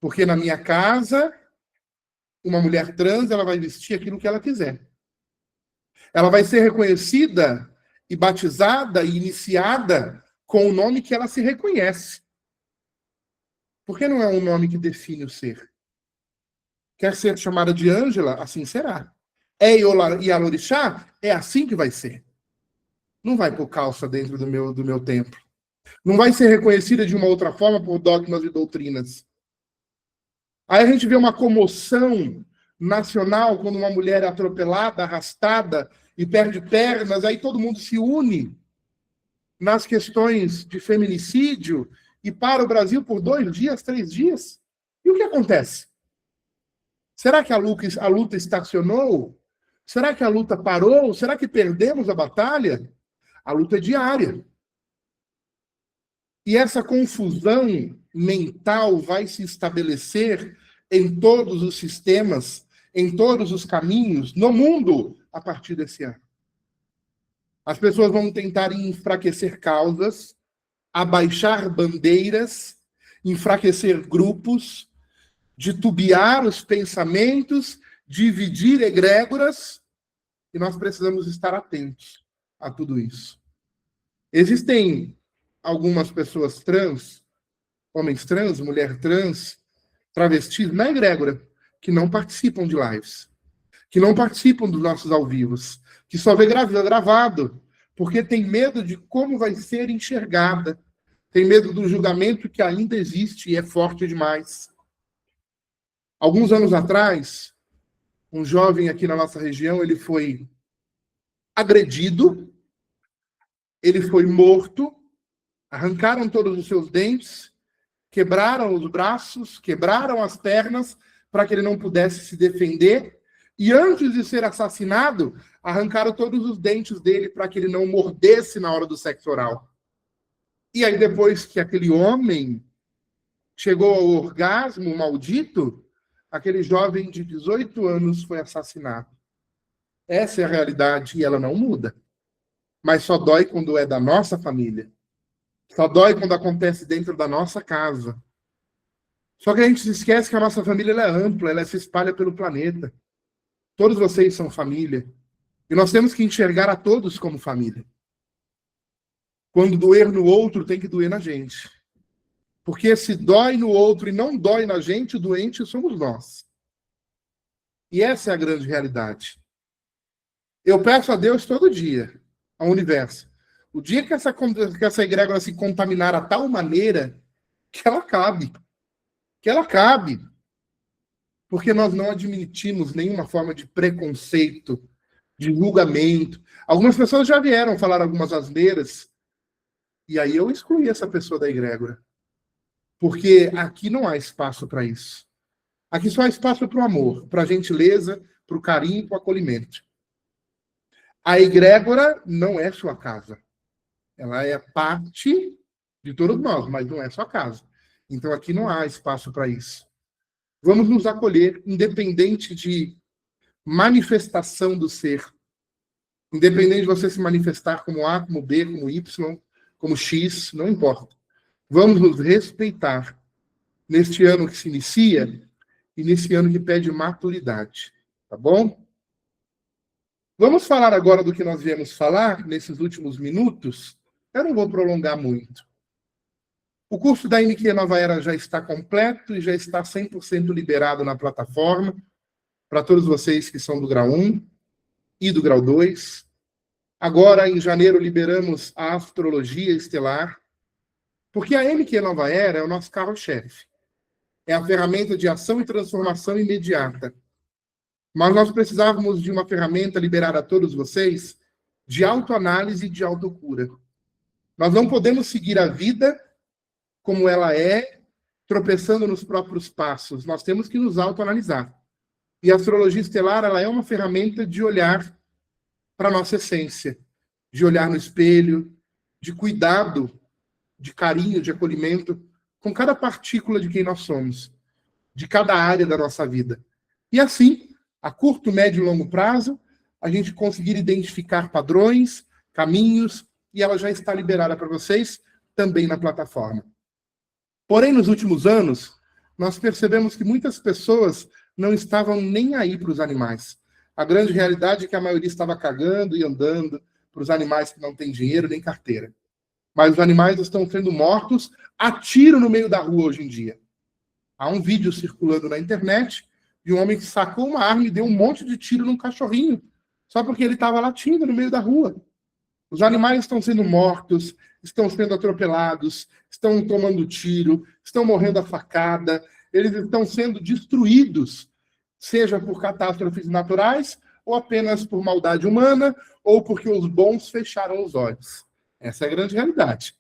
Porque na minha casa, uma mulher trans, ela vai vestir aquilo que ela quiser. Ela vai ser reconhecida e batizada e iniciada com o nome que ela se reconhece. Porque não é um nome que define o ser. Quer ser chamada de Ângela? Assim será. É Ialorixá? É assim que vai ser. Não vai pôr calça dentro do meu templo. Não vai ser reconhecida de uma outra forma por dogmas e doutrinas. Aí a gente vê uma comoção nacional quando uma mulher é atropelada, arrastada e perde pernas, aí todo mundo se une nas questões de feminicídio e para o Brasil por 2 dias, 3 dias. E o que acontece? Será que a luta estacionou? Será que a luta parou? Será que perdemos a batalha? A luta é diária. E essa confusão mental vai se estabelecer em todos os sistemas, em todos os caminhos, no mundo, a partir desse ano. As pessoas vão tentar enfraquecer causas, abaixar bandeiras, enfraquecer grupos, titubear os pensamentos, dividir egrégoras, e nós precisamos estar atentos a tudo isso. Existem algumas pessoas trans, homens trans, mulher trans, travestis, na egrégora, que não participam de lives, que não participam dos nossos ao vivos, que só vê gravado, porque tem medo de como vai ser enxergada, tem medo do julgamento que ainda existe e é forte demais. Alguns anos atrás, um jovem aqui na nossa região, ele foi agredido, ele foi morto, arrancaram todos os seus dentes, quebraram os braços, quebraram as pernas, para que ele não pudesse se defender. E antes de ser assassinado, arrancaram todos os dentes dele para que ele não mordesse na hora do sexo oral. E aí, depois que aquele homem chegou ao orgasmo maldito, aquele jovem de 18 anos foi assassinado. Essa é a realidade e ela não muda. Mas só dói quando é da nossa família. Só dói quando acontece dentro da nossa casa. Só que a gente se esquece que a nossa família ela é ampla, ela se espalha pelo planeta. Todos vocês são família. E nós temos que enxergar a todos como família. Quando doer no outro, tem que doer na gente. Porque se dói no outro e não dói na gente, o doente somos nós. E essa é a grande realidade. Eu peço a Deus todo dia, ao universo, o dia que essa egrégora se contaminar a tal maneira que ela cabe. Que ela cabe. Porque nós não admitimos nenhuma forma de preconceito, de julgamento. Algumas pessoas já vieram falar algumas asneiras, e aí eu excluí essa pessoa da egrégora. Porque aqui não há espaço para isso. Aqui só há espaço para o amor, para a gentileza, para o carinho, para o acolhimento. A egrégora não é sua casa. Ela é parte de todos nós, mas não é sua casa. Então aqui não há espaço para isso. Vamos nos acolher, independente de manifestação do ser. Independente de você se manifestar como A, como B, como Y, como X, não importa. Vamos nos respeitar neste ano que se inicia e nesse ano que pede maturidade. Tá bom? Vamos falar agora do que nós viemos falar nesses últimos minutos. Eu não vou prolongar muito. O curso da MQ Nova Era já está completo e já está 100% liberado na plataforma para todos vocês que são do grau 1 e do grau 2. Agora, em janeiro, liberamos a astrologia estelar, porque a MQ Nova Era é o nosso carro-chefe. É a ferramenta de ação e transformação imediata. Mas nós precisávamos de uma ferramenta liberada a todos vocês de autoanálise e de autocura. Nós não podemos seguir a vida como ela é, tropeçando nos próprios passos. Nós temos que nos autoanalisar. E a astrologia estelar, ela é uma ferramenta de olhar para a nossa essência, de olhar no espelho, de cuidado, de carinho, de acolhimento com cada partícula de quem nós somos, de cada área da nossa vida. E assim, a curto, médio e longo prazo, a gente conseguir identificar padrões, caminhos, e ela já está liberada para vocês também na plataforma. Porém, nos últimos anos, nós percebemos que muitas pessoas não estavam nem aí para os animais. A grande realidade é que a maioria estava cagando e andando para os animais que não têm dinheiro nem carteira. Mas os animais estão sendo mortos a tiro no meio da rua hoje em dia. Há um vídeo circulando na internet de um homem que sacou uma arma e deu um monte de tiro num cachorrinho, só porque ele estava latindo no meio da rua. Os animais estão sendo mortos, estão sendo atropelados, estão tomando tiro, estão morrendo a facada, eles estão sendo destruídos, seja por catástrofes naturais, ou apenas por maldade humana, ou porque os bons fecharam os olhos. Essa é a grande realidade.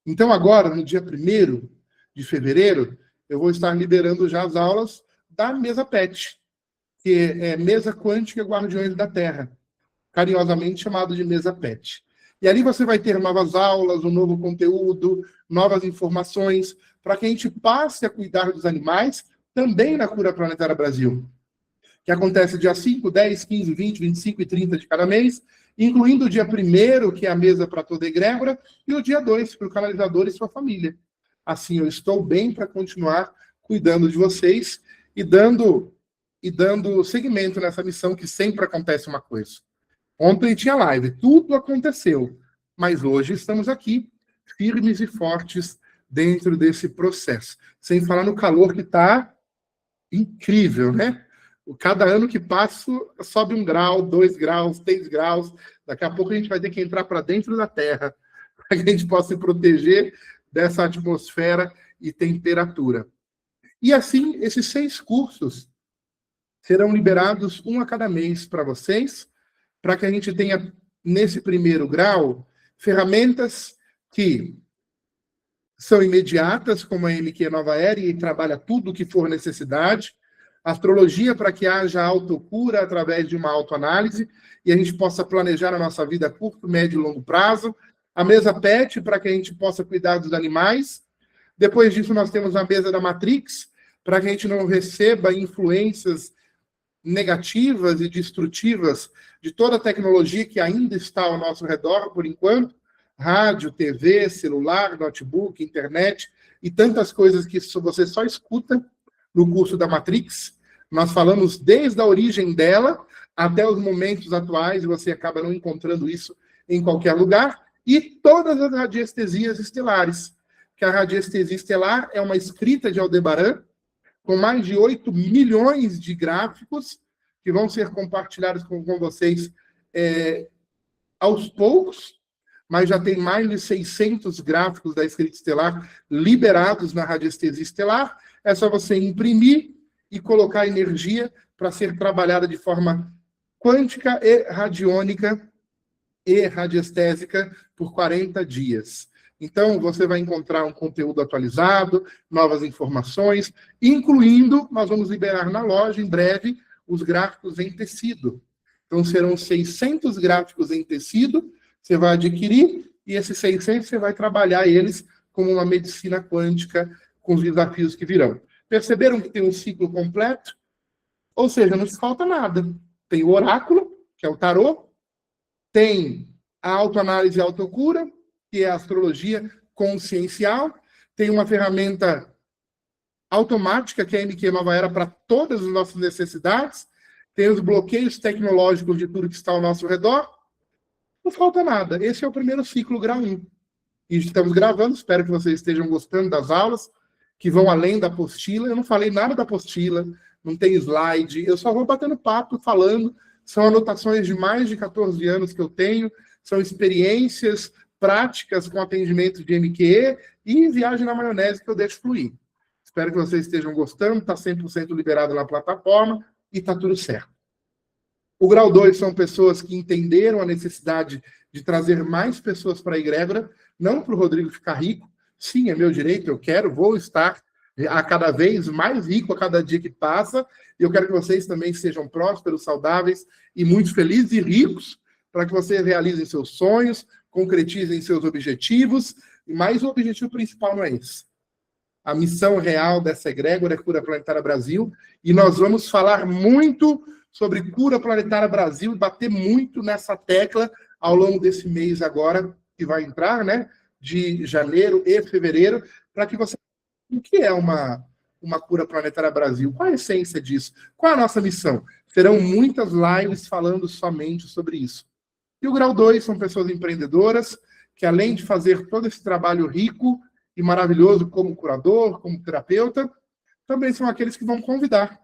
Então agora, no dia 1º de fevereiro, eu vou estar liberando já as aulas da mesa PET. que é Mesa Quântica Guardiões da Terra, carinhosamente chamado de Mesa PET. E ali você vai ter novas aulas, um novo conteúdo, novas informações, para que a gente passe a cuidar dos animais também na Cura Planetária Brasil, que acontece dia 5, 10, 15, 20, 25 e 30 de cada mês, incluindo o dia 1º, que é a mesa para toda a egrégora, e o dia 2, para o canalizador e sua família. Assim, eu estou bem para continuar cuidando de vocês e dando seguimento nessa missão, que sempre acontece uma coisa. Ontem tinha live, tudo aconteceu, mas hoje estamos aqui, firmes e fortes dentro desse processo. Sem falar no calor que está incrível, né? Cada ano que passa, sobe 1 grau, 2 graus, 3 graus. Daqui a pouco a gente vai ter que entrar para dentro da Terra, para que a gente possa se proteger dessa atmosfera e temperatura. E assim, esses 6 cursos serão liberados um a cada mês para vocês, para que a gente tenha, nesse 1º grau, ferramentas que são imediatas, como a MQ Nova Era, e trabalha tudo o que for necessidade. Astrologia para que haja autocura através de uma autoanálise e a gente possa planejar a nossa vida a curto, médio e longo prazo. A mesa PET para que a gente possa cuidar dos animais. Depois disso, nós temos a mesa da Matrix, para que a gente não receba influências negativas e destrutivas de toda a tecnologia que ainda está ao nosso redor, por enquanto. Rádio, TV, celular, notebook, internet e tantas coisas que você só escuta no curso da Matrix. Nós falamos desde a origem dela até os momentos atuais, e você acaba não encontrando isso em qualquer lugar. E todas as radiestesias estelares, que a radiestesia estelar é uma escrita de Aldebaran, com mais de 8 milhões de gráficos, que vão ser compartilhados com vocês aos poucos, mas já tem mais de 600 gráficos da escrita estelar liberados na radiestesia estelar. É só você imprimir e colocar energia para ser trabalhada de forma quântica e radiônica e radiestésica por 40 dias. Então, você vai encontrar um conteúdo atualizado, novas informações, incluindo, nós vamos liberar na loja, em breve, os gráficos em tecido. Então, serão 600 gráficos em tecido, você vai adquirir, e esses 600 você vai trabalhar eles como uma medicina quântica com os desafios que virão. Perceberam que tem um ciclo completo? Ou seja, não te falta nada. Tem o oráculo, que é o tarô, tem a autoanálise e autocura, que é a astrologia consciencial, tem uma ferramenta automática, que é a MQ Nova Era, para todas as nossas necessidades, tem os bloqueios tecnológicos de tudo que está ao nosso redor. Não falta nada. Esse é o 1º ciclo, grau 1. E estamos gravando, espero que vocês estejam gostando das aulas, que vão além da apostila. Eu não falei nada da apostila, não tem slide, eu só vou batendo papo, falando. São anotações de mais de 14 anos que eu tenho, são experiências práticas com atendimento de MQE e viagem na maionese que eu deixo fluir. Espero que vocês estejam gostando, está 100% liberado na plataforma e está tudo certo. O grau 2 são pessoas que entenderam a necessidade de trazer mais pessoas para a egrégora, não para o Rodrigo ficar rico. Sim, é meu direito, eu quero, vou estar a cada vez mais rico a cada dia que passa, e eu quero que vocês também sejam prósperos, saudáveis e muito felizes e ricos, para que vocês realizem seus sonhos, concretizem seus objetivos, mas o objetivo principal não é esse. A missão real dessa egrégora é Cura Planetária Brasil, e nós vamos falar muito sobre Cura Planetária Brasil e bater muito nessa tecla ao longo desse mês agora, que vai entrar, né, de janeiro e fevereiro, para que você... O que é uma Cura Planetária Brasil? Qual a essência disso? Qual é a nossa missão? Serão muitas lives falando somente sobre isso. E o grau 2 são pessoas empreendedoras, que além de fazer todo esse trabalho rico e maravilhoso como curador, como terapeuta, também são aqueles que vão convidar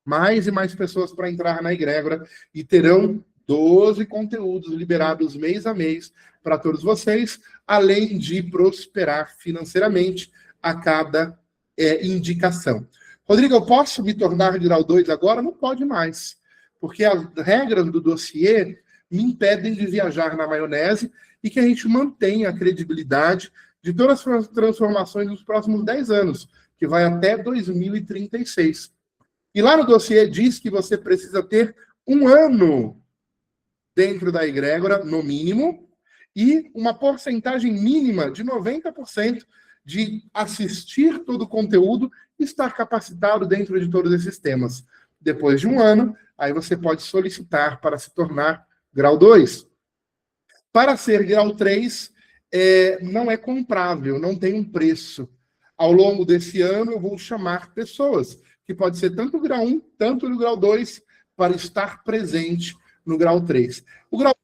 mais e mais pessoas para entrar na egrégora e terão 12 conteúdos liberados mês a mês para todos vocês, além de prosperar financeiramente a cada indicação. Rodrigo, eu posso me tornar de grau 2 agora? Não pode mais, porque as regras do dossiê me impedem de viajar na maionese e que a gente mantenha a credibilidade de todas as transformações nos próximos 10 anos, que vai até 2036. E lá no dossiê diz que você precisa ter 1 ano dentro da egrégora, no mínimo, e uma porcentagem mínima de 90% de assistir todo o conteúdo e estar capacitado dentro de todos esses temas. Depois de 1 ano, aí você pode solicitar para se tornar grau 2. Para ser grau 3, não é comprável, não tem um preço. Ao longo desse ano, eu vou chamar pessoas, que pode ser tanto o grau 1, tanto o grau 2, para estar presente no grau 3. O grau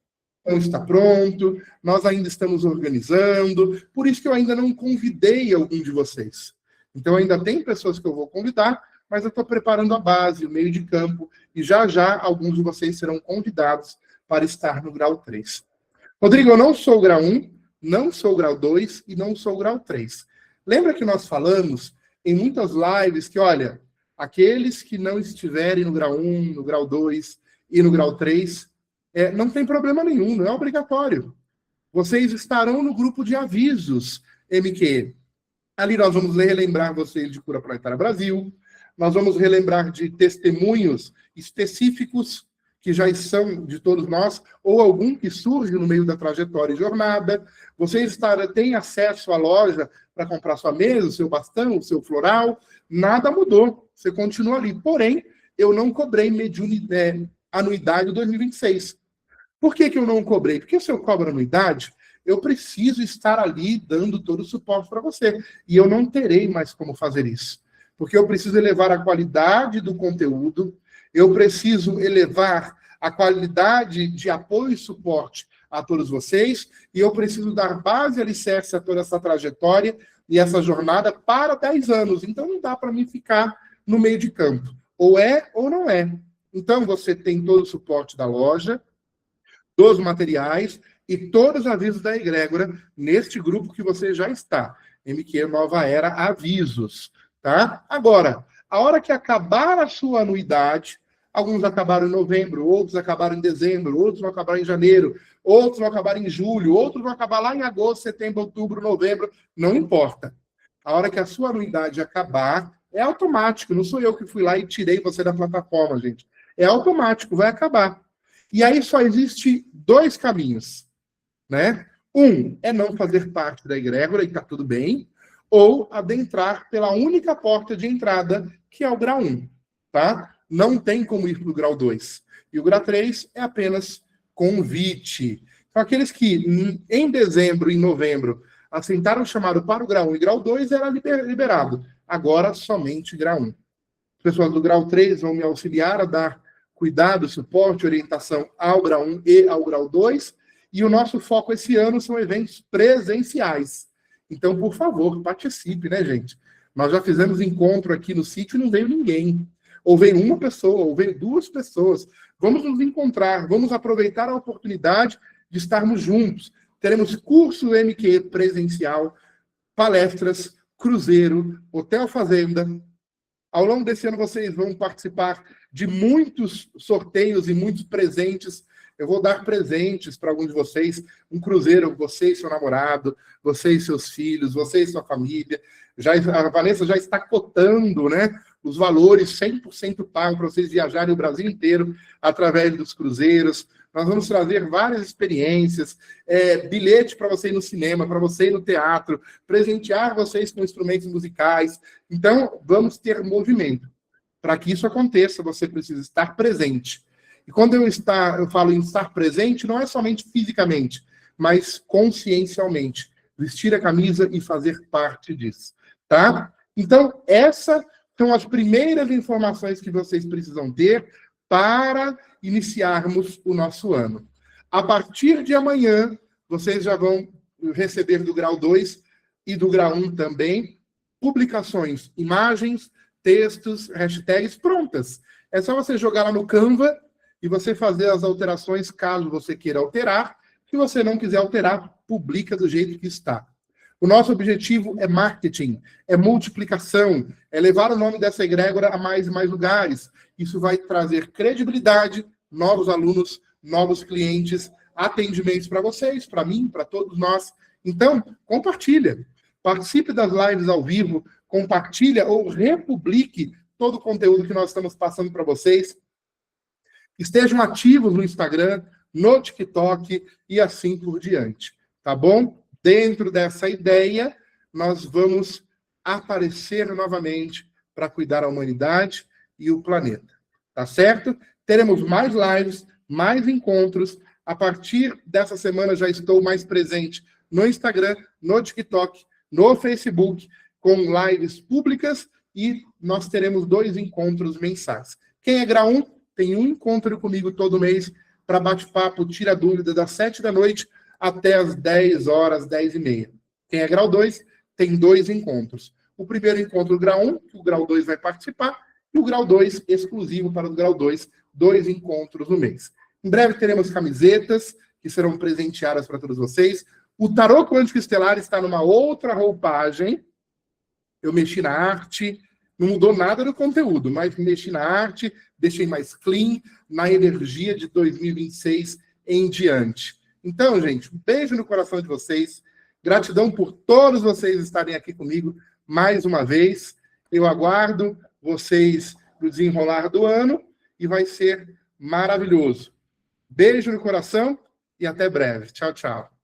não está pronto, nós ainda estamos organizando, por isso que eu ainda não convidei algum de vocês. Então, ainda tem pessoas que eu vou convidar, mas eu estou preparando a base, o meio de campo, e já já alguns de vocês serão convidados para estar no grau 3. Rodrigo, eu não sou grau 1, não sou grau 2 e não sou grau 3. Lembra que nós falamos em muitas lives que, olha, aqueles que não estiverem no grau 1, no grau 2 e no grau 3, não tem problema nenhum, não é obrigatório. Vocês estarão no grupo de avisos MQ. Ali nós vamos relembrar vocês de Cura Planetária Brasil, nós vamos relembrar de testemunhos específicos que já são de todos nós, ou algum que surge no meio da trajetória e jornada. Vocês têm acesso à loja para comprar sua mesa, o seu bastão, o seu floral. Nada mudou, você continua ali. Porém, eu não cobrei anuidade 2026. Por que eu não cobrei? Porque se eu cobro anuidade, eu preciso estar ali dando todo o suporte para você. E eu não terei mais como fazer isso. Porque eu preciso elevar a qualidade do conteúdo, eu preciso elevar a qualidade de apoio e suporte a todos vocês, e eu preciso dar base e alicerce a toda essa trajetória e essa jornada para 10 anos. Então, não dá para mim ficar no meio de campo. Ou é ou não é. Então, você tem todo o suporte da loja, dos materiais e todos os avisos da egrégora neste grupo que você já está. MQ Nova Era Avisos. Tá? Agora, a hora que acabar a sua anuidade, alguns acabaram em novembro, outros acabaram em dezembro, outros vão acabar em janeiro, outros vão acabar em julho, outros vão acabar lá em agosto, setembro, outubro, novembro, não importa. A hora que a sua anuidade acabar, é automático, não sou eu que fui lá e tirei você da plataforma, gente. É automático, vai acabar. E aí só existe 2 caminhos, né? Um é não fazer parte da egrégora, e está tudo bem, ou adentrar pela única porta de entrada, que é o grau 1, tá? Não tem como ir para o grau 2. E o grau 3 é apenas convite. Então, aqueles que em dezembro e novembro assentaram o chamado para o grau 1 e grau 2, era liberado. Agora, somente grau 1. As pessoas do grau 3 vão me auxiliar a dar cuidado, suporte, orientação ao grau 1 e ao grau 2. E o nosso foco esse ano são eventos presenciais. Então, por favor, participe, né, gente? Nós já fizemos encontro aqui no sítio e não veio ninguém. Ou veio uma pessoa, ou veio 2 pessoas. Vamos nos encontrar, vamos aproveitar a oportunidade de estarmos juntos. Teremos curso MQ presencial, palestras, cruzeiro, hotel fazenda. Ao longo desse ano, vocês vão participar de muitos sorteios e muitos presentes. Eu vou dar presentes para alguns de vocês, um cruzeiro, você e seu namorado, você e seus filhos, você e sua família. A Vanessa já está cotando, né, os valores 100% pago para vocês viajarem o Brasil inteiro através dos cruzeiros. Nós vamos trazer várias experiências, bilhete para você ir no cinema, para você ir no teatro, presentear vocês com instrumentos musicais. Então, vamos ter movimento. Para que isso aconteça, você precisa estar presente. E quando eu falo em estar presente, não é somente fisicamente, mas consciencialmente. Vestir a camisa e fazer parte disso, tá? Então, essas são as primeiras informações que vocês precisam ter para iniciarmos o nosso ano. A partir de amanhã, vocês já vão receber do grau 2 e do grau 1 também publicações, imagens, textos, hashtags prontas. É só você jogar lá no Canva e você fazer as alterações caso você queira alterar. Se você não quiser alterar, publica do jeito que está. O nosso objetivo é marketing, é multiplicação, é levar o nome dessa egrégora a mais e mais lugares. Isso vai trazer credibilidade, novos alunos, novos clientes, atendimentos para vocês, para mim, para todos nós. Então, compartilha. Participe das lives ao vivo, compartilha ou republique todo o conteúdo que nós estamos passando para vocês. Estejam ativos no Instagram, no TikTok e assim por diante, tá bom? Dentro dessa ideia, nós vamos aparecer novamente para cuidar da humanidade e o planeta, tá certo? Teremos mais lives, mais encontros. A partir dessa semana já estou mais presente no Instagram, no TikTok, no Facebook, com lives públicas e nós teremos 2 encontros mensais. Quem é grau 1 tem um encontro comigo todo mês para bate-papo, tira dúvida das 7 da noite até as 10 horas, 10h30. Quem é grau 2 tem 2 encontros. O primeiro encontro, o grau 1, que o grau 2 vai participar, e o grau 2, exclusivo para o grau 2, 2 encontros no mês. Em breve teremos camisetas, que serão presenteadas para todos vocês. O Tarô Quântico Estelar está numa outra roupagem. Eu mexi na arte, não mudou nada do conteúdo, mas mexi na arte, deixei mais clean, na energia de 2026 em diante. Então, gente, um beijo no coração de vocês. Gratidão por todos vocês estarem aqui comigo mais uma vez. Eu aguardo vocês no desenrolar do ano e vai ser maravilhoso. Beijo no coração e até breve. Tchau, tchau.